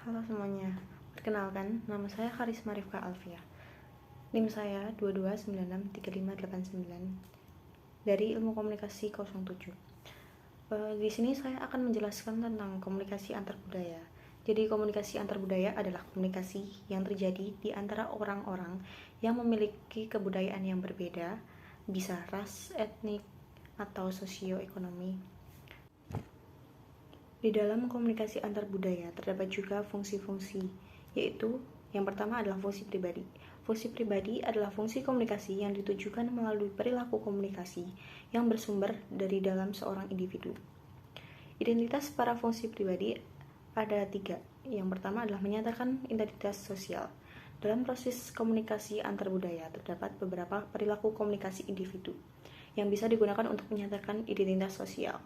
Halo semuanya, perkenalkan, nama saya Karisma Rifka Alfia. NIM saya 22963589 dari Ilmu Komunikasi 07. Di sini saya akan menjelaskan tentang komunikasi antar budaya. Jadi komunikasi antar budaya adalah komunikasi yang terjadi di antara orang-orang yang memiliki kebudayaan yang berbeda, bisa ras, etnik, atau sosioekonomi. Di dalam komunikasi antar budaya terdapat juga fungsi-fungsi, yaitu yang pertama adalah fungsi pribadi. Fungsi pribadi adalah fungsi komunikasi yang ditujukan melalui perilaku komunikasi yang bersumber dari dalam seorang individu. Identitas para fungsi pribadi ada 3. Yang pertama adalah menyatakan identitas sosial. Dalam proses komunikasi antar budaya terdapat beberapa perilaku komunikasi individu yang bisa digunakan untuk menyatakan identitas sosial.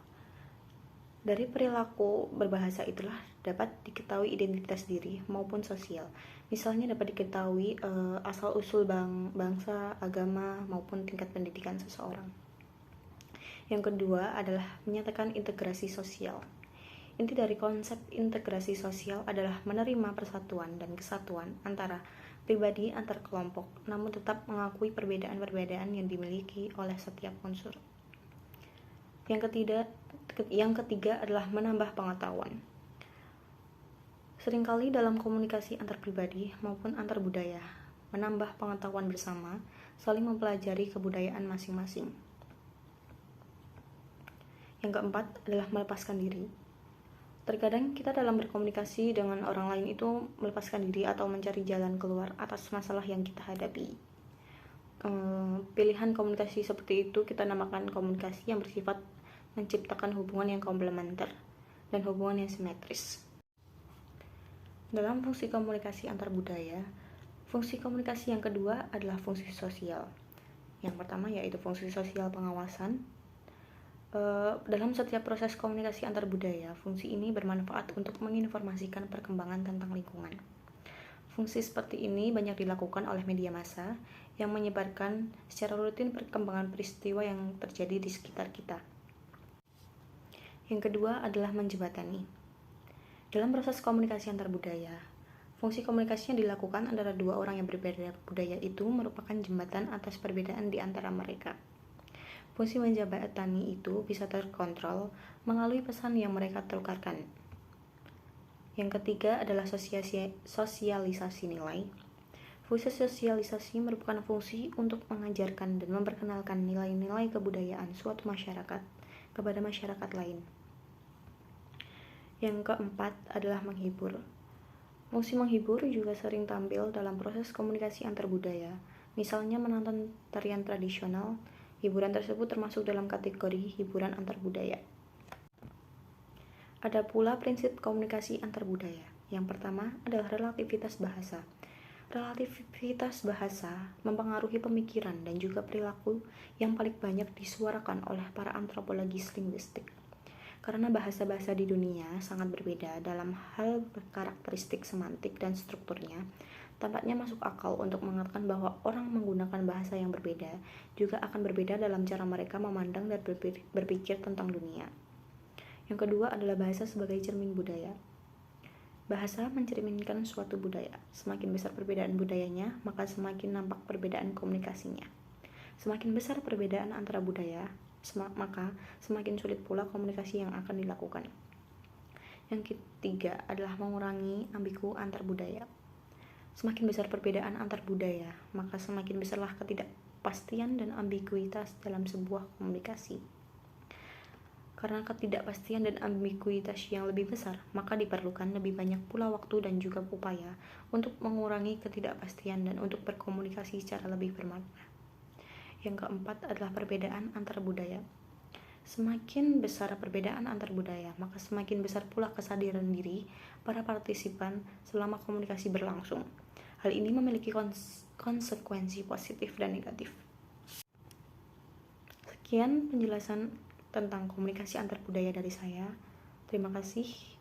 Dari perilaku berbahasa itulah dapat diketahui identitas diri maupun sosial. Misalnya dapat diketahui asal-usul bangsa, agama, maupun tingkat pendidikan seseorang. Yang kedua adalah menyatakan integrasi sosial. Inti dari konsep integrasi sosial adalah menerima persatuan dan kesatuan antara pribadi antar kelompok, namun tetap mengakui perbedaan-perbedaan yang dimiliki oleh setiap unsur. Yang ketiga adalah menambah pengetahuan. Seringkali dalam komunikasi antar pribadi maupun antar budaya, menambah pengetahuan bersama, saling mempelajari kebudayaan masing-masing. Yang keempat adalah melepaskan diri. Terkadang kita dalam berkomunikasi dengan orang lain itu melepaskan diri atau mencari jalan keluar atas masalah yang kita hadapi. Pilihan komunikasi seperti itu kita namakan komunikasi yang bersifat menciptakan hubungan yang komplementer dan hubungan yang simetris. Dalam fungsi komunikasi antar budaya, fungsi komunikasi yang kedua adalah fungsi sosial. Yang pertama yaitu fungsi sosial pengawasan. Dalam setiap proses komunikasi antar budaya, fungsi ini bermanfaat untuk menginformasikan perkembangan tentang lingkungan. Fungsi seperti ini banyak dilakukan oleh media massa yang menyebarkan secara rutin perkembangan peristiwa yang terjadi di sekitar kita. Yang kedua adalah menjembatani. Dalam proses komunikasi antar budaya, fungsi komunikasi yang dilakukan antara dua orang yang berbeda budaya itu merupakan jembatan atas perbedaan di antara mereka. Fungsi menjembatani itu bisa terkontrol melalui pesan yang mereka tukarkan. Yang ketiga adalah sosialisasi nilai. Fungsi sosialisasi merupakan fungsi untuk mengajarkan dan memperkenalkan nilai-nilai kebudayaan suatu masyarakat kepada masyarakat lain. Yang keempat adalah menghibur. Fungsi menghibur juga sering tampil dalam proses komunikasi antar budaya. Misalnya menonton tarian tradisional, hiburan tersebut termasuk dalam kategori hiburan antar budaya. Ada pula prinsip komunikasi antar budaya. Yang pertama adalah relativitas bahasa. Relativitas bahasa mempengaruhi pemikiran dan juga perilaku yang paling banyak disuarakan oleh para antropologis linguistik. Karena bahasa-bahasa di dunia sangat berbeda dalam hal karakteristik semantik dan strukturnya, tampaknya masuk akal untuk mengatakan bahwa orang menggunakan bahasa yang berbeda juga akan berbeda dalam cara mereka memandang dan berpikir tentang dunia. Yang kedua adalah bahasa sebagai cermin budaya. Bahasa mencerminkan suatu budaya. Semakin besar perbedaan budayanya, maka semakin nampak perbedaan komunikasinya. Semakin besar perbedaan antara budaya, maka semakin sulit pula komunikasi yang akan dilakukan. Yang ketiga adalah mengurangi ambigu antar budaya. Semakin besar perbedaan antar budaya, maka semakin besarlah ketidakpastian dan ambiguitas dalam sebuah komunikasi. Karena ketidakpastian dan ambiguitas yang lebih besar, maka diperlukan lebih banyak pula waktu dan juga upaya untuk mengurangi ketidakpastian dan untuk berkomunikasi secara lebih bermakna. Yang keempat adalah perbedaan antar budaya. Semakin besar perbedaan antar budaya, maka semakin besar pula kesadaran diri para partisipan selama komunikasi berlangsung. Hal ini memiliki konsekuensi positif dan negatif. Sekian penjelasan tentang komunikasi antar budaya dari saya. Terima kasih.